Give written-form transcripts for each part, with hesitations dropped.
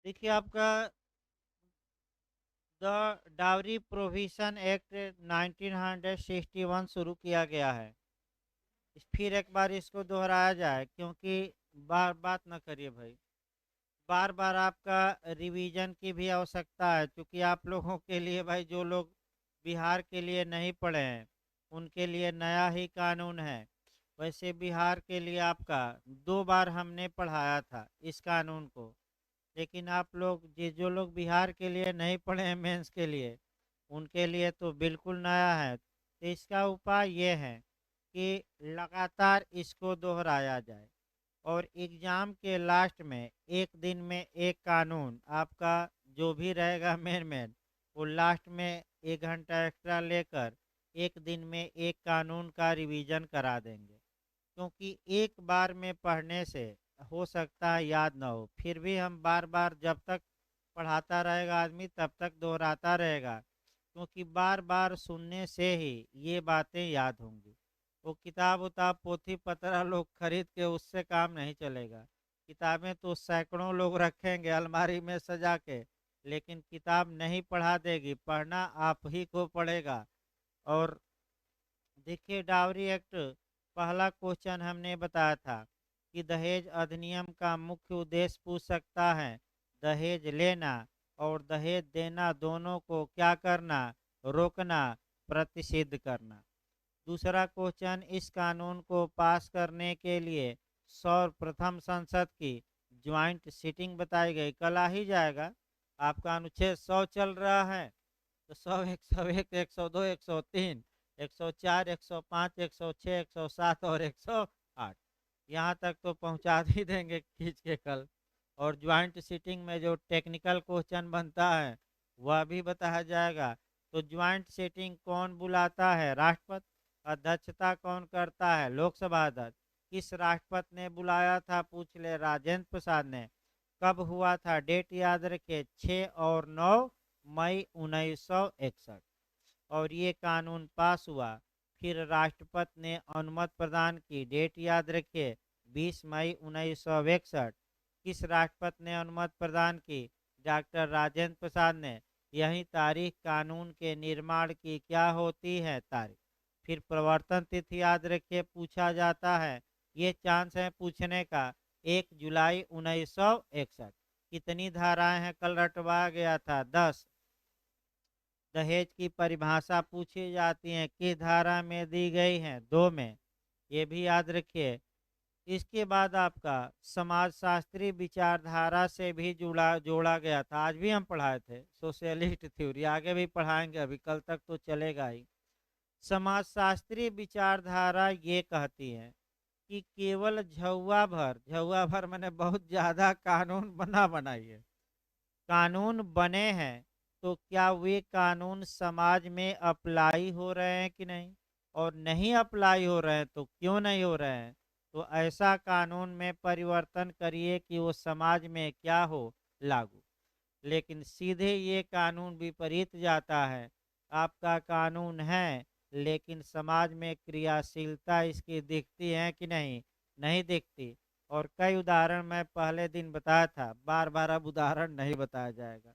देखिए आपका the dowry provision act 1961 शुरू किया गया है। फिर एक बार इसको दोहराया जाए, क्योंकि बार बात ना करिए भाई, बार बार आपका रिवीजन की भी आवश्यकता है, क्योंकि आप लोगों के लिए भाई, जो लोग बिहार के लिए नहीं पढ़े हैं उनके लिए नया ही कानून है। वैसे बिहार के लिए आपका 2 बार हमने पढ़ाया था इस कानून को, लेकिन आप लोग जो लोग बिहार के लिए नहीं पढ़े हैं मेंस के लिए, उनके लिए तो बिल्कुल नया है। तो इसका उपाय ये है कि लगातार इसको दोहराया जाए, और एग्जाम के लास्ट में एक दिन में एक कानून आपका जो भी रहेगा मेन वो लास्ट में 1 घंटा एक्स्ट्रा लेकर एक दिन में एक कानून का रिवीजन करा देंगे। क्योंकि एक बार में पढ़ने से हो सकता है याद ना हो, फिर भी हम बार बार जब तक पढ़ाता रहेगा आदमी तब तक दोहराता रहेगा, क्योंकि बार बार सुनने से ही ये बातें याद होंगी। वो किताब उताब पोथी पतरा लोग खरीद के उससे काम नहीं चलेगा। किताबें तो सैकड़ों लोग रखेंगे अलमारी में सजा के, लेकिन किताब नहीं पढ़ा देगी, पढ़ना आप ही को पड़ेगा। और देखिए डावरी एक्ट, पहला क्वेश्चन हमने बताया था कि दहेज अधिनियम का मुख्य उद्देश्य पूछ सकता है दहेज लेना और दहेज देना दोनों को क्या करना, रोकना, प्रतिषिद्ध करना। दूसरा क्वेश्चन, इस कानून को पास करने के लिए सर्वप्रथम संसद की ज्वाइंट सीटिंग बताई गई। कल आ ही जाएगा, आपका अनुच्छेद 100 चल रहा है, तो 100, 101, 102, 103, 104, 105, 106, 107 और 108, यहाँ तक तो पहुँचा ही देंगे खींच के कल। और ज्वाइंट सीटिंग में जो टेक्निकल क्वेश्चन बनता है वह भी बताया जाएगा। तो ज्वाइंट सीटिंग कौन बुलाता है? राष्ट्रपति। अध्यक्षता कौन करता है? लोकसभा अध्यक्ष। किस राष्ट्रपति ने बुलाया था? पूछ ले, राजेंद्र प्रसाद ने। कब हुआ था? डेट याद रखिए, 6 और 9 मई 1961। और ये कानून पास हुआ। फिर राष्ट्रपति ने अनुमति प्रदान की, डेट याद रखिए, 20 मई 1961। किस राष्ट्रपति ने अनुमति प्रदान की? डॉक्टर राजेंद्र प्रसाद ने। यही तारीख कानून के निर्माण की क्या होती है? तारीख। फिर प्रवर्तन तिथि याद रखिए, पूछा जाता है, ये चांस है पूछने का, 1 जुलाई 1961। कितनी धाराएं हैं? कल रटवा गया था, 10। दहेज की परिभाषा पूछी जाती है, किस धारा में दी गई है? 2 में। ये भी याद रखिए। इसके बाद आपका समाजशास्त्री विचारधारा से भी जुड़ा जोड़ा गया था, आज भी हम पढ़ाए थे, सोशलिस्ट थ्योरी, आगे भी पढ़ाएंगे, अभी कल तक तो चलेगा ही। समाजशास्त्री विचारधारा ये कहती है कि केवल झौवा भर मैंने बहुत ज्यादा कानून बनाइए, कानून बने हैं, तो क्या वे कानून समाज में अप्लाई हो रहे हैं कि नहीं? और नहीं अप्लाई हो रहे हैं तो क्यों नहीं हो रहे हैं? तो ऐसा कानून में परिवर्तन करिए कि वो समाज में क्या हो, लागू। लेकिन सीधे ये कानून विपरीत जाता है। आपका कानून है, लेकिन समाज में क्रियाशीलता इसकी दिखती है कि नहीं? नहीं दिखती। और कई उदाहरण मैं पहले दिन बताया था, बार बार अब उदाहरण नहीं बताया जाएगा।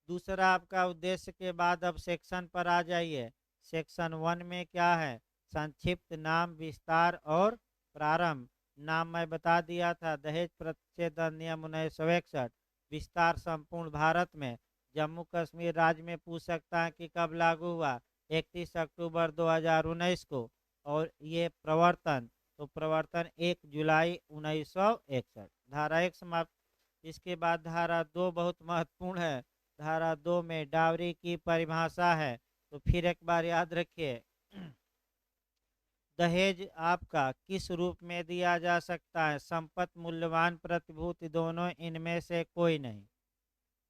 दूसरा आपका उद्देश्य के बाद अब सेक्शन पर आ जाइए। सेक्शन 1 में क्या है? संक्षिप्त नाम, विस्तार और प्रारंभ। नाम मैं बता दिया था, दहेज प्रतिषेध अधिनियम 1961। विस्तार, संपूर्ण भारत में। जम्मू कश्मीर राज्य में पूछ सकता है कि कब लागू हुआ, 31 अक्टूबर 2019 को। और ये प्रवर्तन, तो प्रवर्तन 1 जुलाई 1961। धारा 1 समाप्त। इसके बाद धारा 2 बहुत महत्वपूर्ण है। धारा 2 में डावरी की परिभाषा है, तो फिर एक बार याद रखिए, दहेज आपका किस रूप में दिया जा सकता है? संपत्ति, मूल्यवान प्रतिभूति, दोनों, इनमें से कोई नहीं।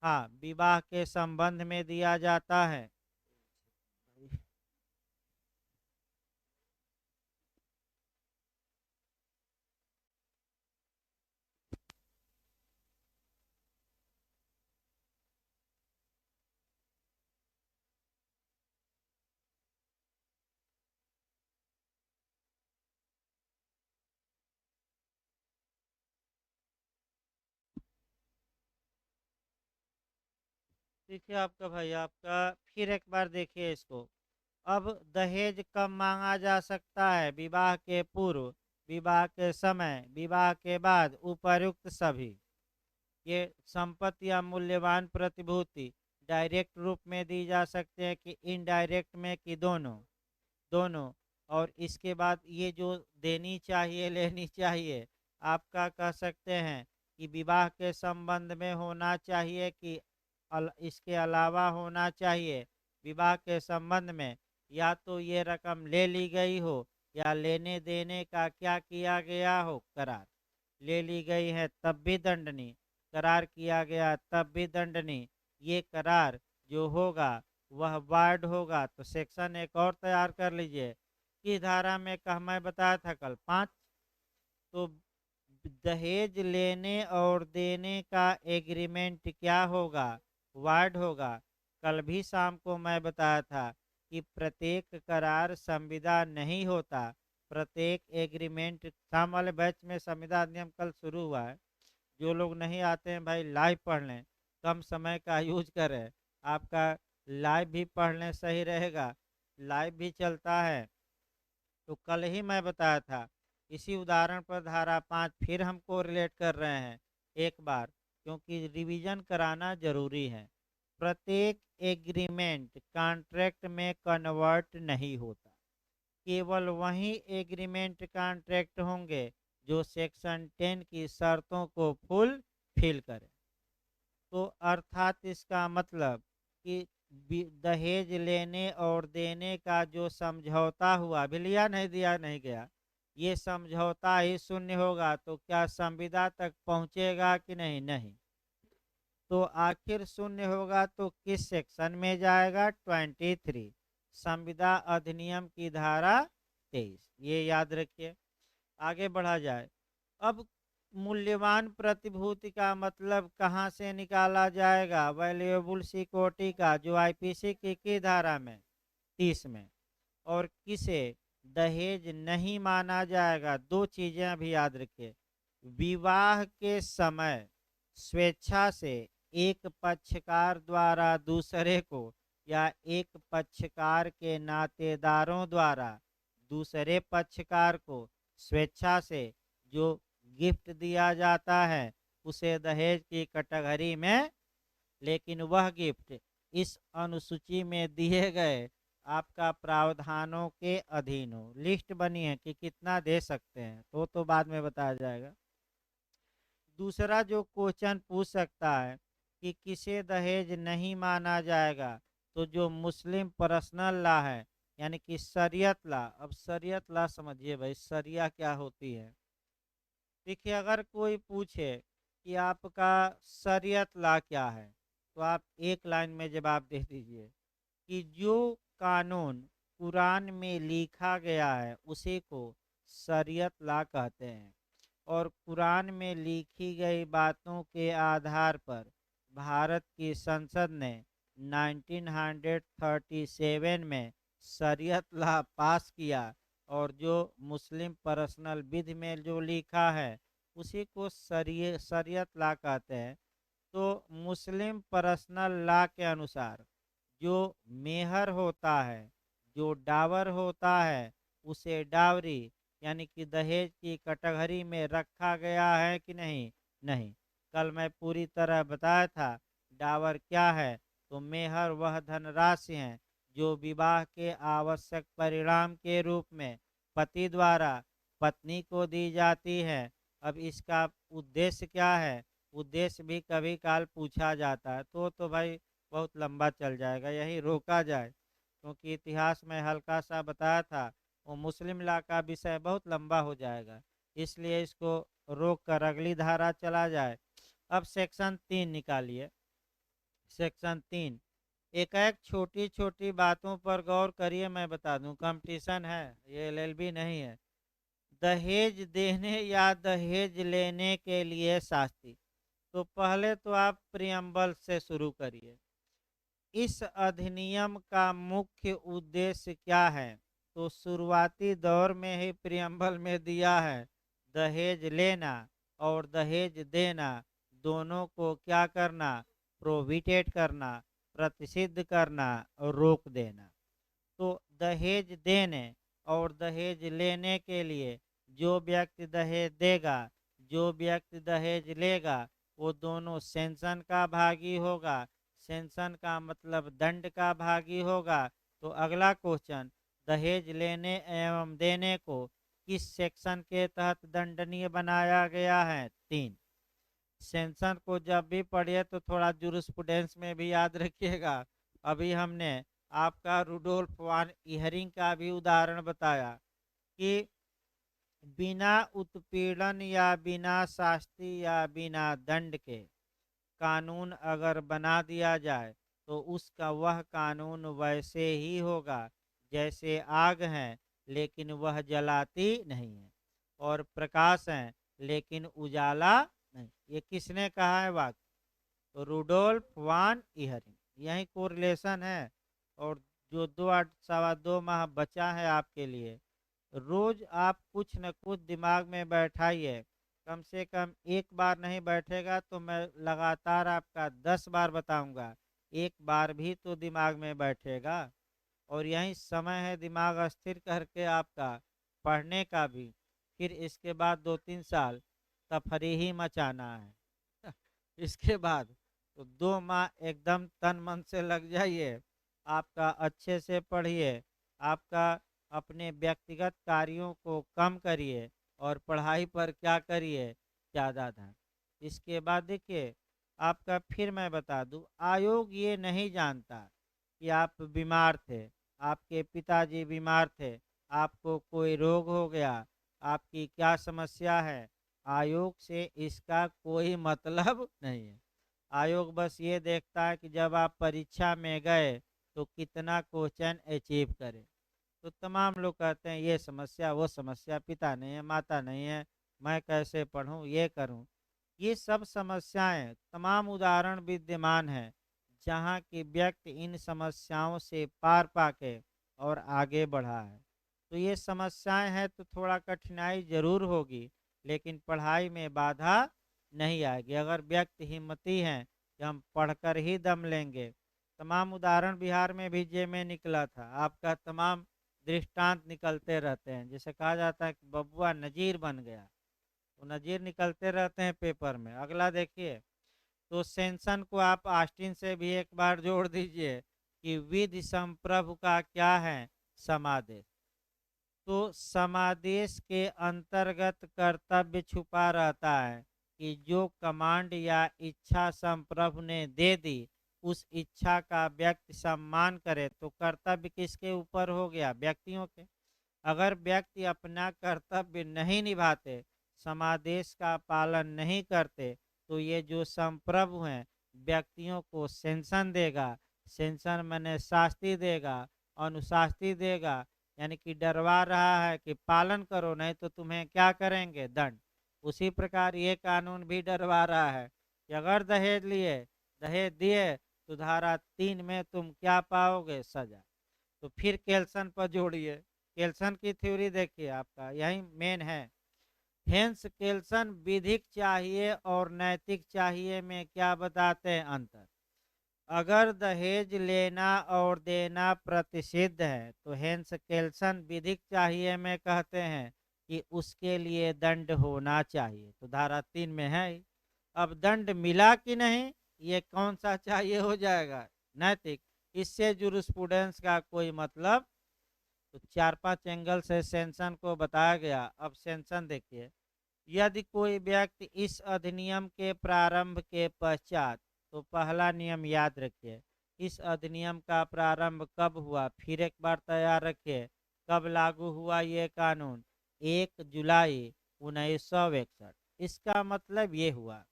हाँ, विवाह के संबंध में दिया जाता है। देखिए आपका भाई, आपका फिर एक बार देखिए इसको। अब दहेज कब मांगा जा सकता है? विवाह के पूर्व, विवाह के समय, विवाह के बाद, उपर्युक्त सभी। ये संपत्ति या मूल्यवान प्रतिभूति डायरेक्ट रूप में दी जा सकते हैं कि इनडायरेक्ट में, कि दोनों? दोनों। और इसके बाद ये जो देनी चाहिए, लेनी चाहिए, आपका कह सकते हैं कि विवाह के संबंध में होना चाहिए कि इसके अलावा होना चाहिए। विवाह के संबंध में या तो ये रकम ले ली गई हो, या लेने देने का क्या किया गया हो, करार। ले ली गई है तब भी दंडनीय, करार किया गया तब भी दंडनीय। ये करार जो होगा वह वार्ड होगा। तो सेक्शन एक और तैयार कर लीजिए। किस धारा में कहा मैं बताया था कल? 5। तो दहेज लेने और देने का एग्रीमेंट क्या होगा? वार्ड होगा। कल भी शाम को मैं बताया था कि प्रत्येक करार संविदा नहीं होता, प्रत्येक एग्रीमेंट। शाम वाले बैच में संविदा अधिनियम कल शुरू हुआ है। जो लोग नहीं आते हैं भाई, लाइव पढ़ लें, कम समय का यूज करें। आपका लाइव भी पढ़ लें, सही रहेगा। लाइव भी चलता है। तो कल ही मैं बताया था, इसी उदाहरण पर धारा 5 फिर हमको रिलेट कर रहे हैं एक बार, क्योंकि रिवीजन कराना जरूरी है। प्रत्येक एग्रीमेंट कॉन्ट्रैक्ट में कन्वर्ट नहीं होता। केवल वही एग्रीमेंट कॉन्ट्रैक्ट होंगे जो सेक्शन 10 की शर्तों को फुल फिल करें। तो अर्थात इसका मतलब कि दहेज लेने और देने का जो समझौता हुआ, अभी लिया नहीं, दिया नहीं गया, ये समझौता ही शून्य होगा तो क्या संविदा तक पहुंचेगा कि नहीं? नहीं। तो आखिर शून्य होगा तो किस सेक्शन में जाएगा? 23, संविदा अधिनियम की धारा 23। ये याद रखिए। आगे बढ़ा जाए। अब मूल्यवान प्रतिभूति का मतलब कहाँ से निकाला जाएगा? वैल्यूएबल सिक्योरिटी का, जो आईपीसी की धारा में? 30 में। और किसे दहेज नहीं माना जाएगा? दो चीजें अभी याद रखिए। विवाह के समय स्वेच्छा से एक पक्षकार द्वारा दूसरे को, या एक पक्षकार के नातेदारों द्वारा दूसरे पक्षकार को स्वेच्छा से जो गिफ्ट दिया जाता है, उसे दहेज की कैटेगरी में। लेकिन वह गिफ्ट इस अनुसूची में दिए गए आपका प्रावधानों के अधीन हो। लिस्ट बनी है कि कितना दे सकते हैं, तो बाद में बताया जाएगा। दूसरा जो क्वेश्चन पूछ सकता है कि किसे दहेज नहीं माना जाएगा, तो जो मुस्लिम पर्सनल लॉ है, यानी कि शरीयत लॉ। अब शरीयत लॉ समझिए भाई, शरिया क्या होती है। देखिए, अगर कोई पूछे कि आपका शरीयत लॉ क्या है, तो आप एक लाइन में जवाब दे दीजिए कि जो कानून कुरान में लिखा गया है उसी को शरीयत लॉ कहते हैं। और कुरान में लिखी गई बातों के आधार पर भारत की संसद ने 1937 में शरीयत लॉ पास किया। और जो मुस्लिम पर्सनल विधि में जो लिखा है उसी को शरीयत लॉ कहते हैं। तो मुस्लिम पर्सनल लॉ के अनुसार जो मेहर होता है, जो डावर होता है, उसे डावरी यानी कि दहेज की कैटेगरी में रखा गया है कि नहीं? नहीं। कल मैं पूरी तरह बताया था डावर क्या है। तो मेहर वह धनराशि है जो विवाह के आवश्यक परिणाम के रूप में पति द्वारा पत्नी को दी जाती है। अब इसका उद्देश्य क्या है? उद्देश्य भी कभी काल पूछा जाता है। तो भाई बहुत लंबा चल जाएगा, यही रोका जाए, क्योंकि इतिहास में हल्का सा बताया था। वो मुस्लिम लॉ का विषय बहुत लंबा हो जाएगा, इसलिए इसको रोक कर अगली धारा चला जाए। अब सेक्शन 3 निकालिए। सेक्शन 3। एक एक छोटी छोटी बातों पर गौर करिए, मैं बता दूं, कंपटीशन है, ये एलएलबी नहीं है। दहेज देने या दहेज लेने के लिए शास्ति। तो पहले तो आप प्रियम्बल से शुरू करिए। इस अधिनियम का मुख्य उद्देश्य क्या है? तो शुरुआती दौर में ही प्रियम्बल में दिया है, दहेज लेना और दहेज देना दोनों को क्या करना? प्रोहिबिटेट करना। प्रतिषिद्ध करना और रोक देना। तो दहेज देने और दहेज लेने के लिए जो व्यक्ति दहेज देगा, जो व्यक्ति दहेज लेगा, वो दोनों सेंसन का भागी होगा। सेंसन का मतलब दंड का भागी होगा। तो अगला क्वेश्चन, दहेज लेने एवं देने को किस सेक्शन के तहत दंडनीय बनाया गया है? 3। सेंसन को जब भी पढ़िए तो थोड़ा जूरिस्प्रूडेंस में भी याद रखिएगा। अभी हमने आपका रुडोल्फ वान इहरिंग का भी उदाहरण बताया कि बिना उत्पीड़न या बिना शास्ति या बिना दंड के कानून अगर बना दिया जाए तो उसका वह कानून वैसे ही होगा जैसे आग है, लेकिन वह जलाती नहीं है, और प्रकाश है लेकिन उजाला नहीं। ये किसने कहा है वाक्य? तो रुडोल्फ वान इहरिंग। यही कोरिलेशन है। और जो 2 8 सवा 2 माह बचा है आपके लिए, रोज आप कुछ न कुछ दिमाग में बैठाइए। कम से कम एक बार नहीं बैठेगा तो मैं लगातार आपका 10 बार बताऊंगा, एक बार भी तो दिमाग में बैठेगा। और यही समय है दिमाग स्थिर करके आपका पढ़ने का भी। फिर इसके बाद 2 3 साल तफरीही मचाना है। इसके बाद तो 2 माह एकदम तन मन से लग जाइए, आपका अच्छे से पढ़िए, आपका अपने व्यक्तिगत कार्यों को कम करिए और पढ़ाई पर क्या करिए, ज़्यादा ध्यान। इसके बाद देखिए, आपका फिर मैं बता दूं, आयोग ये नहीं जानता कि आप बीमार थे, आपके पिताजी बीमार थे, आपको कोई रोग हो गया, आपकी क्या समस्या है। आयोग से इसका कोई मतलब नहीं है। आयोग बस ये देखता है कि जब आप परीक्षा में गए तो कितना क्वेश्चन अचीव करे। तो तमाम लोग कहते हैं ये समस्या वो समस्या, पिता नहीं है, माता नहीं है, मैं कैसे पढ़ूं, ये करूं। ये सब समस्याएं, तमाम उदाहरण विद्यमान हैं जहां की व्यक्ति इन समस्याओं से पार पाके और आगे बढ़ा है। तो ये समस्याएं हैं तो थोड़ा कठिनाई जरूर होगी, लेकिन पढ़ाई में बाधा नहीं आएगी अगर व्यक्ति हिम्मती हैं कि हम पढ़कर ही दम लेंगे। तमाम उदाहरण बिहार में भी जे में निकला था, आपका तमाम दृष्टांत निकलते रहते हैं। जैसे कहा जाता है कि बबुआ नजीर बन गया, तो नजीर निकलते रहते हैं पेपर में। अगला देखिए, तो सेंसन को आप आस्टिन से भी एक बार जोड़ दीजिए कि विधि संप्रभु का क्या है? समादेश। तो समादेश के अंतर्गत कर्तव्य छुपा रहता है कि जो कमांड या इच्छा संप्रभु ने दे दी, उस इच्छा का व्यक्ति सम्मान करे। तो कर्तव्य किसके ऊपर हो गया? व्यक्तियों के। अगर व्यक्ति अपना कर्तव्य नहीं निभाते, समादेश का पालन नहीं करते, तो ये जो संप्रभु हैं व्यक्तियों को सेंसन देगा। सेंसन मैंने शास्ति देगा, अनुशास्ति देगा, यानी कि डरवा रहा है कि पालन करो नहीं तो तुम्हें क्या करेंगे? दंड। उसी प्रकार ये कानून भी डरवा रहा है कि अगर दहेज लिए, दहेज दिए, तो धारा 3 में तुम क्या पाओगे? सजा। तो फिर केल्सन पर जोड़िए, केल्सन की थ्योरी देखिए, आपका यही मेन है। हेंस केल्सन विधिक चाहिए और नैतिक चाहिए में क्या बताते हैं अंतर? अगर दहेज लेना और देना प्रतिषिद्ध है तो हेंस केल्सन विधिक चाहिए में कहते हैं कि उसके लिए दंड होना चाहिए। तो धारा 3 में है ही। अब दंड मिला कि नहीं, ये कौन सा चाहिए हो जाएगा? नैतिक। इससे जूरिस्प्रूडेंस का कोई मतलब। तो 4 5 एंगल से सेंसन को बताया गया। अब सेंसन देखिए, यदि कोई व्यक्ति इस अधिनियम के प्रारंभ के पश्चात, तो पहला नियम याद रखिए, इस अधिनियम का प्रारंभ कब हुआ? फिर एक बार तैयार रखिए, कब लागू हुआ ये कानून? 1 जुलाई 1961। इसका मतलब ये हुआ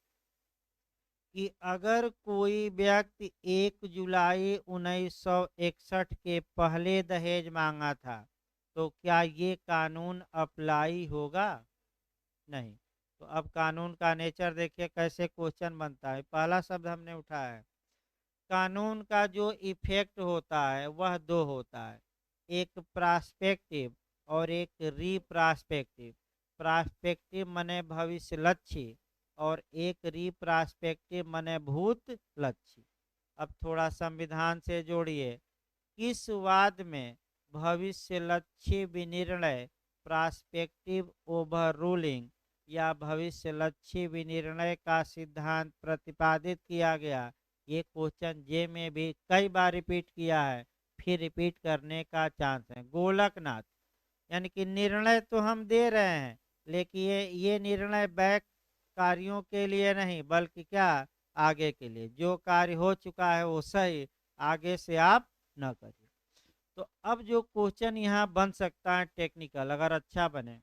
कि अगर कोई व्यक्ति 1 जुलाई 1961 के पहले दहेज मांगा था तो क्या ये कानून अप्लाई होगा? नहीं। तो अब कानून का नेचर देखिए कैसे क्वेश्चन बनता है। पहला शब्द हमने उठाया है, कानून का जो इफेक्ट होता है वह दो होता है, एक प्रास्पेक्टिव और एक रिप्रास्पेक्टिव। प्रास्पेक्टिव मने भविष्य लक्ष्य और एक रिप्रास्पेक्टिव मने भूत लक्ष्य। अब थोड़ा संविधान से जोड़िए। किस वाद में भविष्य लक्ष्य विनिर्णय प्रास्पेक्टिव ओवर रूलिंग या भविष्य लक्ष्य विनिर्णय का सिद्धांत प्रतिपादित किया गया? ये क्वेश्चन जे में भी कई बार रिपीट किया है, फिर रिपीट करने का चांस है। गोलकनाथ, यानी कि निर्णय तो हम दे रहे हैं, लेकिन ये निर्णय बैक कार्यों के लिए नहीं, बल्कि क्या, आगे के लिए। जो कार्य हो चुका है वो सही, आगे से आप न करिए। तो अब जो क्वेश्चन यहाँ बन सकता है टेक्निकल, अगर अच्छा बने,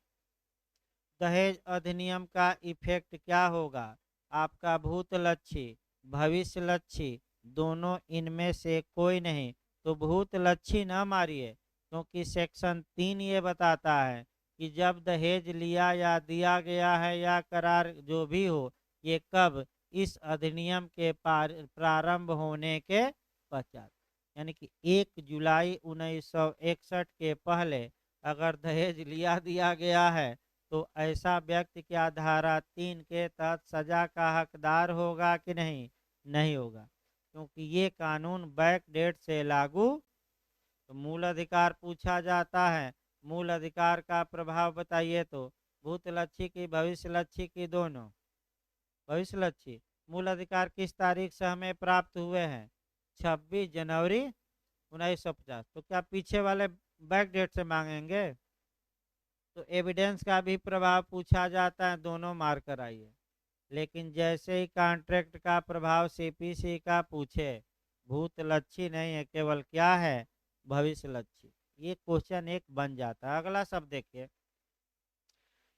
दहेज अधिनियम का इफेक्ट क्या होगा? आपका भूत लक्ष्य, भविष्य लक्ष्य, दोनों इनमें से कोई नहीं, तो भूत लक्ष्य न मारिए, क्योंकि सेक्शन 3 ये बताता है कि जब दहेज लिया या दिया गया है या करार जो भी हो, ये कब? इस अधिनियम के प्रारंभ होने के पश्चात, यानी कि 1 जुलाई 1961 के पहले अगर दहेज लिया दिया गया है, तो ऐसा व्यक्ति क्या धारा 3 के तहत सजा का हकदार होगा कि नहीं? नहीं होगा, क्योंकि ये कानून बैक डेट से लागू। तो मूल अधिकार पूछा जाता है, मूल अधिकार का प्रभाव बताइए। तो भूत लक्ष्य की, भविष्य लक्ष्य की, दोनों। भविष्य लक्ष्य मूल अधिकार किस तारीख से हमें प्राप्त हुए हैं? 26 जनवरी 1950। तो क्या पीछे वाले बैक डेट से मांगेंगे? तो एविडेंस का भी प्रभाव पूछा जाता है, दोनों मार कर आइए। लेकिन जैसे ही कॉन्ट्रैक्ट का प्रभाव सीपीसी का पूछे, भूत लक्ष्य नहीं है, केवल क्या है? भविष्य लक्ष्य। ये क्वेश्चन एक बन जाता है। अगला शब्द देखिए,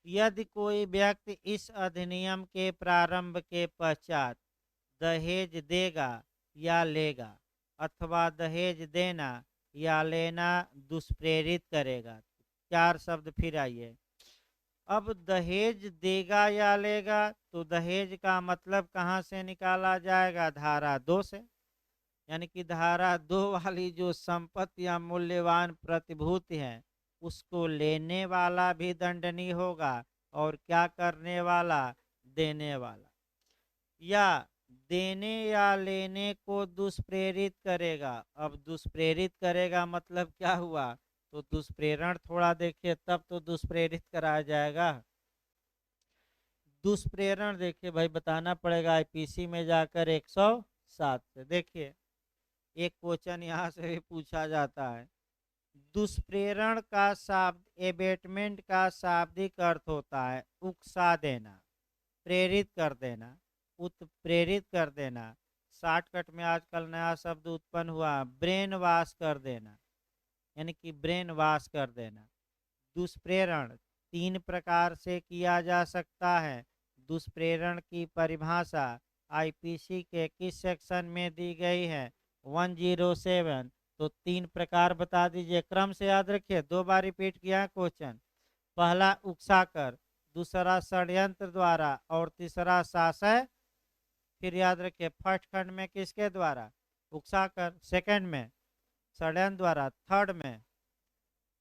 यदि कोई व्यक्ति इस अधिनियम के प्रारंभ के पश्चात दहेज देगा या लेगा, अथवा दहेज देना या लेना दुष्प्रेरित करेगा। 4 शब्द फिर आइए। अब दहेज देगा या लेगा, तो दहेज का मतलब कहाँ से निकाला जाएगा? धारा 2 से, यानी कि धारा 2 वाली जो संपत्ति या मूल्यवान प्रतिभूति है, उसको लेने वाला भी दंडनीय होगा, और क्या करने वाला? देने वाला। या देने या लेने को दुष्प्रेरित करेगा। अब दुष्प्रेरित करेगा मतलब क्या हुआ? तो दुष्प्रेरण थोड़ा देखिए, तब तो दुष्प्रेरित कराया जाएगा। दुष्प्रेरण देखिए भाई, बताना पड़ेगा आईपीसी में जाकर 107 से। देखिए, एक क्वेश्चन यहाँ से भी पूछा जाता है। दुष्प्रेरण का शाब्द, एबेटमेंट का शाब्दिक अर्थ होता है उकसा देना, प्रेरित कर देना, उत्प्रेरित कर देना। शॉर्टकट में आजकल नया शब्द उत्पन्न हुआ, ब्रेन वॉश कर देना, यानी कि ब्रेन वॉश कर देना। दुष्प्रेरण 3 प्रकार से किया जा सकता है। दुष्प्रेरण की परिभाषा आईपीसी के किस सेक्शन में दी गई है? 107। तो 3 प्रकार बता दीजिए, क्रम से याद रखिए, 2 बार रिपीट किया है क्वेश्चन। पहला उकसाकर, दूसरा षड्यंत्र द्वारा, और तीसरा शासय। फिर याद रखिए, फर्स्ट खंड में किसके द्वारा? उकसाकर। सेकंड में षड्यंत्र द्वारा। थर्ड में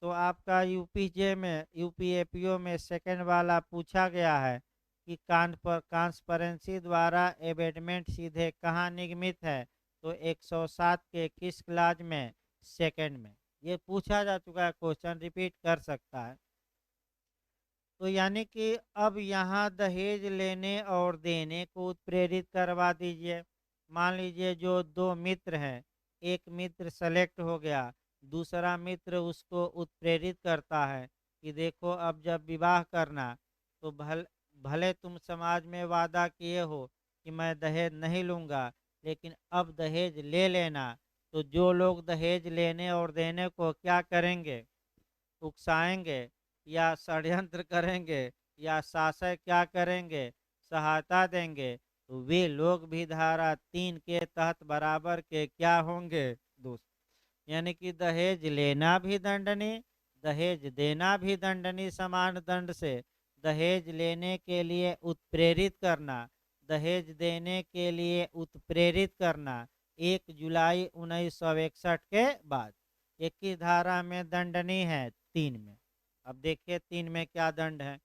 तो आपका यूपीजे में, यूपीएपीओ में सेकंड वाला पूछा गया है कि ट्रांसपेरेंसी द्वारा एबेटमेंट सीधे कहाँ निगमित है? तो 107 के किस क्लाज में? सेकंड में। ये पूछा जा चुका है, क्वेश्चन रिपीट कर सकता है। तो यानी कि अब यहाँ दहेज लेने और देने को उत्प्रेरित करवा दीजिए। मान लीजिए जो 2 मित्र हैं, एक मित्र सेलेक्ट हो गया, दूसरा मित्र उसको उत्प्रेरित करता है कि देखो, अब जब विवाह करना, तो भले तुम समाज में वादा किए हो कि मैं दहेज नहीं लूँगा, लेकिन अब दहेज ले लेना। तो जो लोग दहेज लेने और देने को क्या करेंगे? उकसाएंगे, या षड्यंत्र करेंगे, या शासक क्या करेंगे? सहायता देंगे, तो वे लोग भी धारा 3 के तहत बराबर के क्या होंगे? दोस्त। यानी कि दहेज लेना भी दंडनीय, दहेज देना भी दंडनीय समान दंड से। दहेज लेने के लिए उत्प्रेरित करना, दहेज देने के लिए उत्प्रेरित करना 1 जुलाई 1961 के बाद 21 धारा में दंडनीय है, 3 में। अब देखिए 3 में क्या दंड है।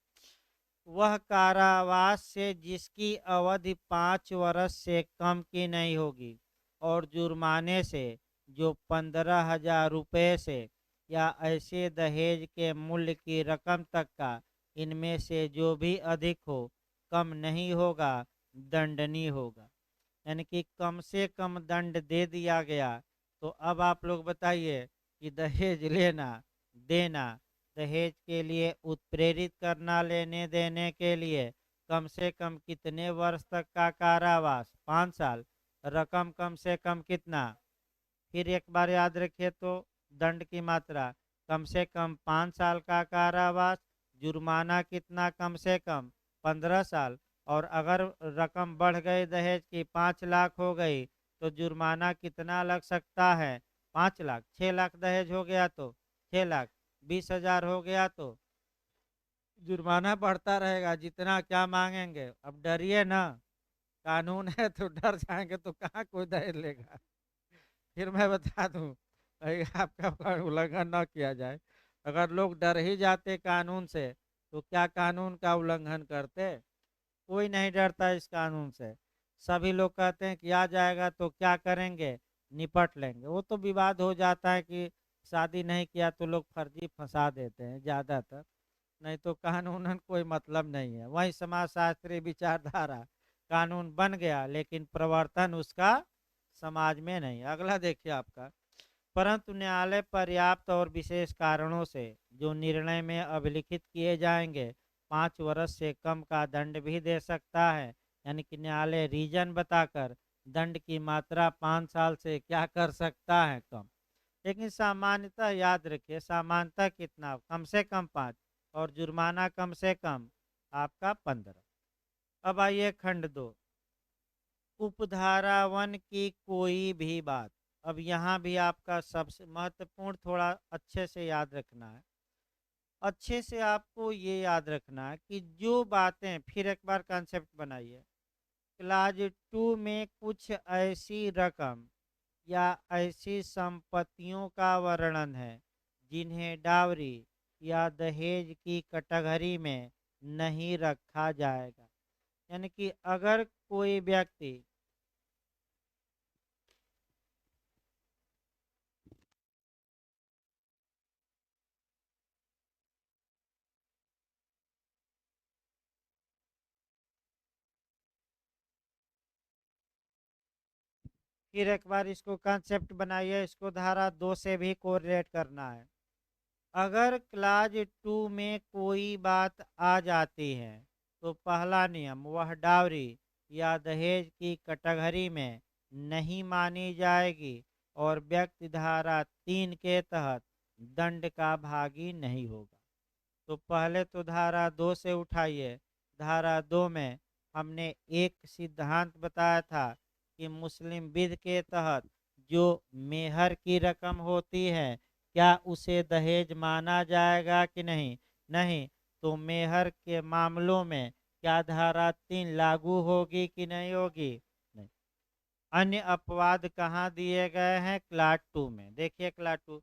वह कारावास से जिसकी अवधि 5 वर्ष से कम की नहीं होगी, और जुर्माने से जो 15,000 रुपये से या ऐसे दहेज के मूल्य की रकम तक का इनमें से जो भी अधिक हो कम नहीं होगा, दंडनीय होगा। यानी कि कम से कम दंड दे दिया गया। तो अब आप लोग बताइए कि दहेज लेना, देना, दहेज के लिए उत्प्रेरित करना लेने देने के लिए कम से कम कितने वर्ष तक का कारावास? 5 साल। रकम कम से कम कितना? फिर एक बार याद रखिए तो दंड की मात्रा कम से कम 5 साल का कारावास, जुर्माना कितना? कम से कम 15 साल। और अगर रकम बढ़ गई दहेज की 5 लाख हो गई तो जुर्माना कितना लग सकता है? 5 लाख। 6 लाख दहेज हो गया तो 6 लाख, 20,000 हो गया तो जुर्माना बढ़ता रहेगा। जितना क्या मांगेंगे? अब डरिए ना, कानून है तो डर जाएंगे तो कहाँ कोई दहेज लेगा। फिर मैं बता दूं, आपका उल्लंघन न किया जाए। अगर लोग डर ही जाते कानून से तो क्या कानून का उल्लंघन करते? कोई नहीं डरता इस कानून से। सभी लोग कहते हैं कि आ जाएगा तो क्या करेंगे? निपट लेंगे। वो तो विवाद हो जाता है कि शादी नहीं किया तो लोग फर्जी फंसा देते हैं ज़्यादातर। नहीं तो कानूनन कोई मतलब नहीं है। वही समाजशास्त्री विचारधारा, कानून बन गया लेकिन प्रवर्तन उसका समाज में नहीं। अगला देखिए आपका, परंतु न्यायालय पर्याप्त और विशेष कारणों से जो निर्णय में अभिलिखित किए जाएंगे 5 वर्ष से कम का दंड भी दे सकता है। यानी कि न्यायालय रीजन बताकर दंड की मात्रा 5 साल से क्या कर सकता है? कम। लेकिन सामान्यतः याद रखिए, सामान्यतः कितना? कम से कम 5 और जुर्माना कम से कम आपका 15। अब आइए खंड 2, उपधारा 1 की कोई भी बात। अब यहाँ भी आपका सबसे महत्वपूर्ण थोड़ा अच्छे से याद रखना है। अच्छे से आपको ये याद रखना है कि जो बातें, फिर एक बार कंसेप्ट बनाइए, क्लाज 2 में कुछ ऐसी रकम या ऐसी संपत्तियों का वर्णन है जिन्हें डावरी या दहेज की कैटेगरी में नहीं रखा जाएगा। यानी कि अगर कोई व्यक्ति फिर एक बार इसको कंसेप्ट बनाइए, इसको धारा 2 से भी कोरिलेट करना है। अगर क्लाज 2 में कोई बात आ जाती है तो पहला नियम वह डावरी या दहेज की कैटेगरी में नहीं मानी जाएगी और व्यक्ति धारा 3 के तहत दंड का भागी नहीं होगा। तो पहले तो धारा 2 से उठाइए। धारा 2 में हमने एक सिद्धांत बताया था कि मुस्लिम विध के तहत जो मेहर की रकम होती है क्या उसे दहेज माना जाएगा कि नहीं? नहीं। तो मेहर के मामलों में क्या धारा 3 लागू होगी कि नहीं होगी? नहीं। अन्य अपवाद कहाँ दिए गए हैं? क्लास 2 में। देखिए क्लास 2,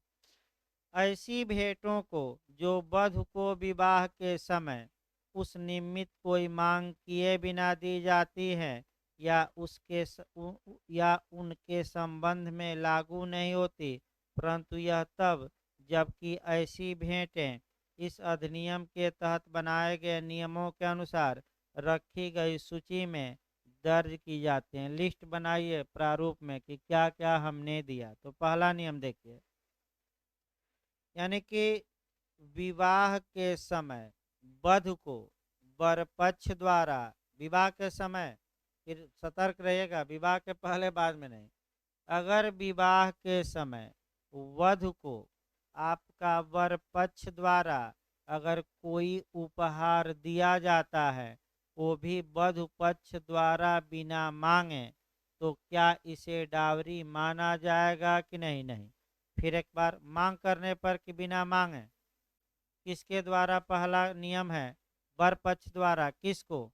ऐसी भेंटों को जो वधु को विवाह के समय उस निमित्त कोई मांग किए बिना दी जाती है या या उनके संबंध में लागू नहीं होती, परंतु यह तब जबकि ऐसी भेंटें इस अधिनियम के तहत बनाए गए नियमों के अनुसार रखी गई सूची में दर्ज की जाती हैं। लिस्ट बनाइए प्रारूप में कि क्या क्या हमने दिया। तो पहला नियम देखिए, यानी कि विवाह के समय वधु को वर पक्ष द्वारा, विवाह के समय, फिर सतर्क रहिएगा, विवाह के पहले बाद में नहीं, अगर विवाह के समय वधु को आपका वर पक्ष द्वारा अगर कोई उपहार दिया जाता है, वो भी वधु पक्ष द्वारा बिना मांगे, तो क्या इसे डावरी माना जाएगा कि नहीं? नहीं। फिर एक बार, मांग करने पर कि बिना मांगे? किसके द्वारा? पहला नियम है वर पक्ष द्वारा। किसको?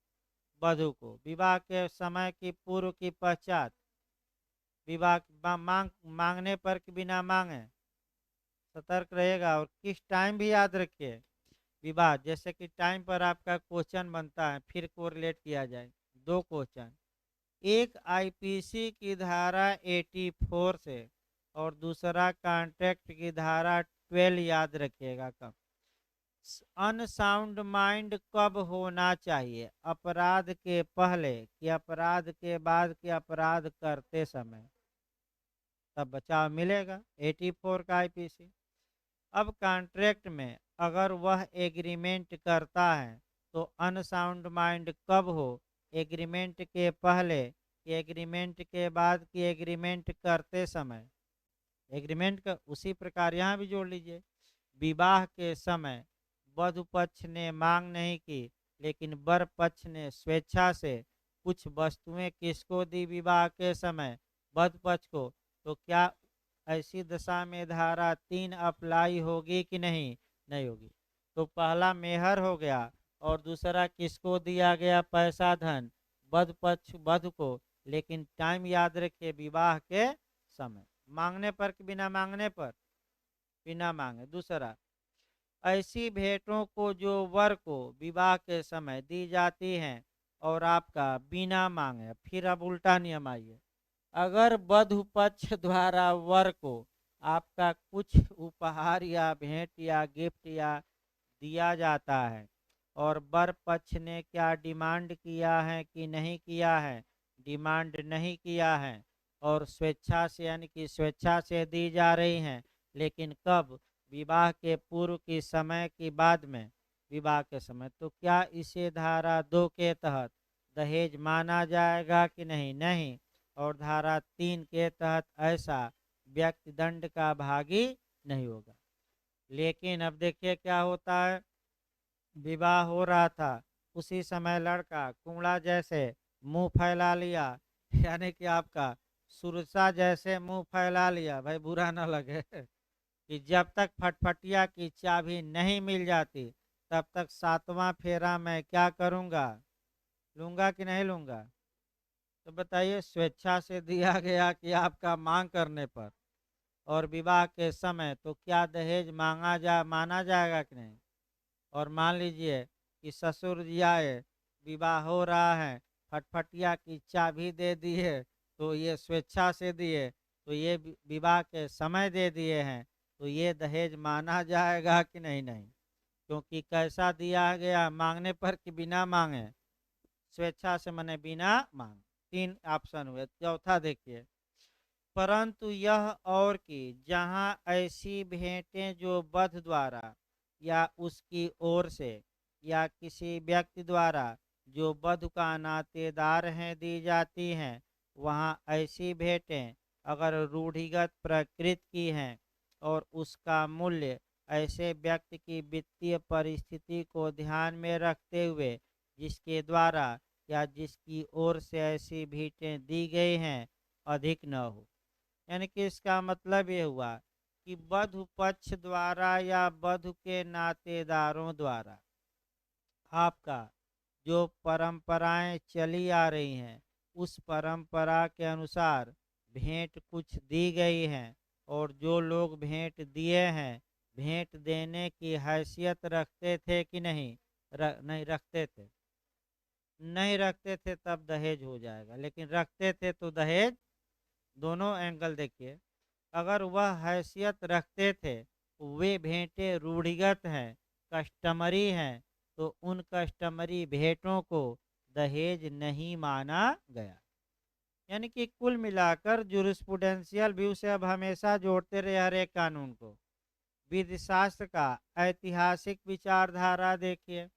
वधु को। विवाह के समय की पूर्व की पश्चात? विवाह मांगने पर कि बिना मांगे? सतर्क रहेगा। और किस टाइम भी याद रखिए, विवाह जैसे कि टाइम पर आपका क्वेश्चन बनता है, फिर कोरिलेट किया जाए। 2 क्वेश्चन, एक आईपीसी की धारा 84 से और दूसरा कॉन्ट्रैक्ट की धारा 12 याद रखिएगा। कब अनसाउंड माइंड कब होना चाहिए? अपराध के पहले कि अपराध के बाद कि अपराध करते समय, तब बचाव मिलेगा। 84 का आईपीसी। अब कॉन्ट्रैक्ट में अगर वह एग्रीमेंट करता है तो अनसाउंड माइंड कब हो? एग्रीमेंट के पहले कि एग्रीमेंट के बाद कि एग्रीमेंट करते समय? एग्रीमेंट का उसी प्रकार यहाँ भी जोड़ लीजिए। विवाह के समय वधु पक्ष ने मांग नहीं की, लेकिन वर पक्ष ने स्वेच्छा से कुछ वस्तुएं किसको दी विवाह के समय? वधु पक्ष को। तो क्या ऐसी दशा में धारा 3 अप्लाई होगी कि नहीं? नहीं होगी। तो पहला मेहर हो गया और दूसरा किसको दिया गया पैसा धन? वधु पक्ष वधु को, लेकिन टाइम याद रखिए विवाह के समय। मांगने पर कि बिना मांगने पर? बिना मांगे। दूसरा, ऐसी भेंटों को जो वर को विवाह के समय दी जाती हैं और आपका बिना मांगे। फिर अब उल्टा नियम आइए। अगर वधु पक्ष द्वारा वर को आपका कुछ उपहार या भेंट या गिफ्ट या दिया जाता है और वर पक्ष ने क्या डिमांड किया है कि नहीं किया है? डिमांड नहीं किया है और स्वेच्छा से यानी कि स्वेच्छा से दी जा रही हैं, लेकिन कब? विवाह के पूर्व की समय की बाद में? विवाह के समय। तो क्या इसे धारा 2 के तहत दहेज माना जाएगा कि नहीं? नहीं। और धारा 3 के तहत ऐसा व्यक्ति दंड का भागी नहीं होगा। लेकिन अब देखिए क्या होता है। विवाह हो रहा था, उसी समय लड़का कुंगड़ा जैसे मुंह फैला लिया, यानी कि आपका सुरसा जैसे मुंह फैला लिया। भाई बुरा ना लगे कि जब तक फटफटिया की चाबी नहीं मिल जाती तब तक 7वां फेरा मैं क्या करूंगा? लूंगा कि नहीं लूंगा? तो बताइए, स्वेच्छा से दिया गया कि आपका मांग करने पर और विवाह के समय, तो क्या दहेज माना जाएगा कि नहीं? और मान लीजिए कि ससुर जी आए, विवाह हो रहा है, फटफटिया की चाबी दे दिए, तो ये स्वेच्छा से दिए, तो ये विवाह के समय दे दिए हैं, तो ये दहेज माना जाएगा कि नहीं? नहीं। क्योंकि कैसा दिया गया? मांगने पर कि बिना मांगे? स्वेच्छा से मने बिना मांग। 3 ऑप्शन हुए। चौथा देखिए, परंतु यह और कि जहाँ ऐसी भेंटें जो वधु द्वारा या उसकी ओर से या किसी व्यक्ति द्वारा जो वधु का नातेदार हैं दी जाती हैं, वहाँ ऐसी भेंटें अगर रूढ़िगत प्रकृति की हैं और उसका मूल्य ऐसे व्यक्ति की वित्तीय परिस्थिति को ध्यान में रखते हुए जिसके द्वारा या जिसकी ओर से ऐसी भेंटें दी गई हैं अधिक न हो। यानी कि इसका मतलब ये हुआ कि वधु पक्ष द्वारा या वधु के नातेदारों द्वारा आपका जो परंपराएं चली आ रही हैं उस परंपरा के अनुसार भेंट कुछ दी गई हैं, और जो लोग भेंट दिए हैं भेंट देने की हैसियत रखते थे कि नहीं? नहीं रखते थे। नहीं रखते थे तब दहेज हो जाएगा, लेकिन रखते थे तो दहेज। दोनों एंगल देखिए। अगर वह हैसियत रखते थे, वे भेंटें रूढ़िगत हैं, कस्टमरी हैं, तो उन कस्टमरी भेंटों को दहेज नहीं माना गया। यानी कि कुल मिलाकर जुरिस्प्रूडेंशियल व्यू से अब हमेशा जोड़ते रहे हर एक कानून को। विधिशास्त्र का ऐतिहासिक विचारधारा देखिए।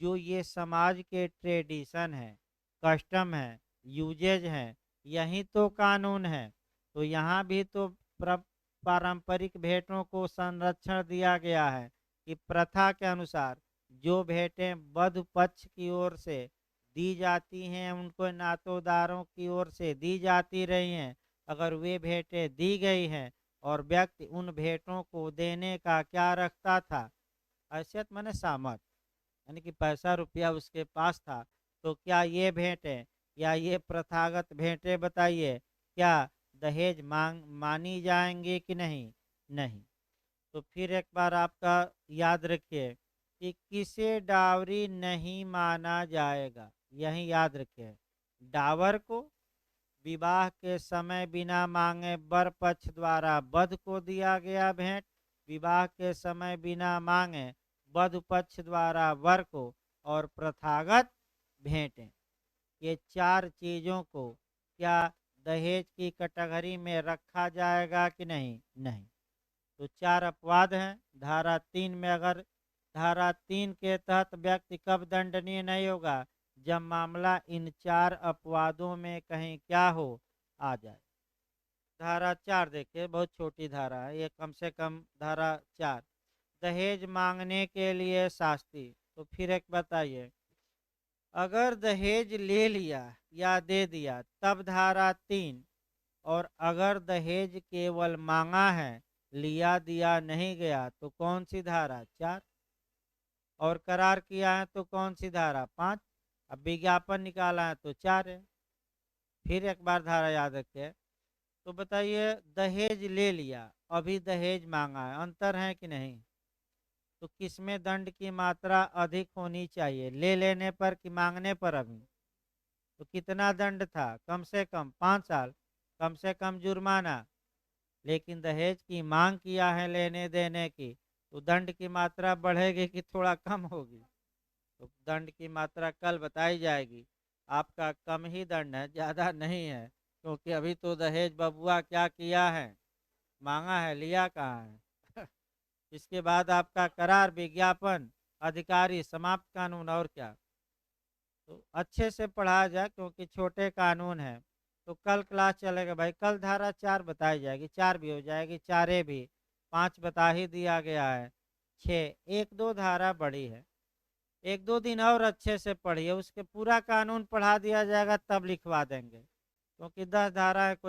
जो ये समाज के ट्रेडिशन है, कस्टम है, यूजेज हैं, यही तो कानून है। तो यहाँ भी तो पारंपरिक भेंटों को संरक्षण दिया गया है कि प्रथा के अनुसार जो भेंटें वधु पक्ष की ओर से दी जाती हैं उनको नातोदारों की ओर से दी जाती रही हैं, अगर वे भेंटें दी गई हैं और व्यक्ति उन भेंटों को देने का क्या रखता था? हैसियत माने सामर्थ, यानी कि पैसा रुपया उसके पास था, तो क्या ये भेंटें या ये प्रथागत भेंटें बताइए क्या दहेज मानी जाएंगी कि नहीं? नहीं। तो फिर एक बार आपका याद रखिए कि किसे डावरी नहीं माना जाएगा, यही याद रखिए। डावर को, विवाह के समय बिना मांगे वर पक्ष द्वारा वध को दिया गया भेंट, विवाह के समय बिना मांगे वधु पक्ष द्वारा वर को, और प्रथागत भेंटें। ये चार चीजों को क्या दहेज की कैटेगरी में रखा जाएगा कि नहीं? नहीं। तो चार अपवाद हैं। धारा 3 में अगर धारा 3 के तहत व्यक्ति कब दंडनीय नहीं होगा? जब मामला इन चार अपवादों में कहीं क्या हो, आ जाए। धारा 4 देखिए, बहुत छोटी धारा है ये, कम से कम धारा 4, दहेज मांगने के लिए शास्ति। तो फिर एक बताइए, अगर दहेज ले लिया या दे दिया तब धारा 3, और अगर दहेज केवल मांगा है, लिया दिया नहीं गया, तो कौन सी धारा? 4। और करार किया है तो कौन सी धारा? 5। अब विज्ञापन निकाला है तो 4 है। फिर एक बार धारा याद रखिए। तो बताइए, दहेज ले लिया, अभी दहेज मांगा है, अंतर है कि नहीं? तो किसमें दंड की मात्रा अधिक होनी चाहिए, ले लेने पर कि मांगने पर? अभी तो कितना दंड था? कम से कम 5 साल, कम से कम जुर्माना। लेकिन दहेज की मांग किया है लेने देने की, तो दंड की मात्रा बढ़ेगी कि थोड़ा कम होगी? तो दंड की मात्रा कल बताई जाएगी। आपका कम ही दंड है, ज़्यादा नहीं है, क्योंकि अभी तो दहेज बबुआ क्या किया है? मांगा है, लिया कहाँ है? इसके बाद आपका करार, विज्ञापन, अधिकारी, समाप्त कानून, और क्या। तो अच्छे से पढ़ा जाए क्योंकि छोटे कानून हैं। तो कल क्लास चलेगा भाई, कल धारा 4 बताई जाएगी, 4 भी हो जाएगी, 4 भी, 5 बता ही दिया गया है, 6, 1-2 धारा बड़ी है। 1-2 दिन और अच्छे से पढ़िए, उसके पूरा कानून पढ़ा दिया जाएगा तब लिखवा देंगे, क्योंकि 10 धारा है, कोई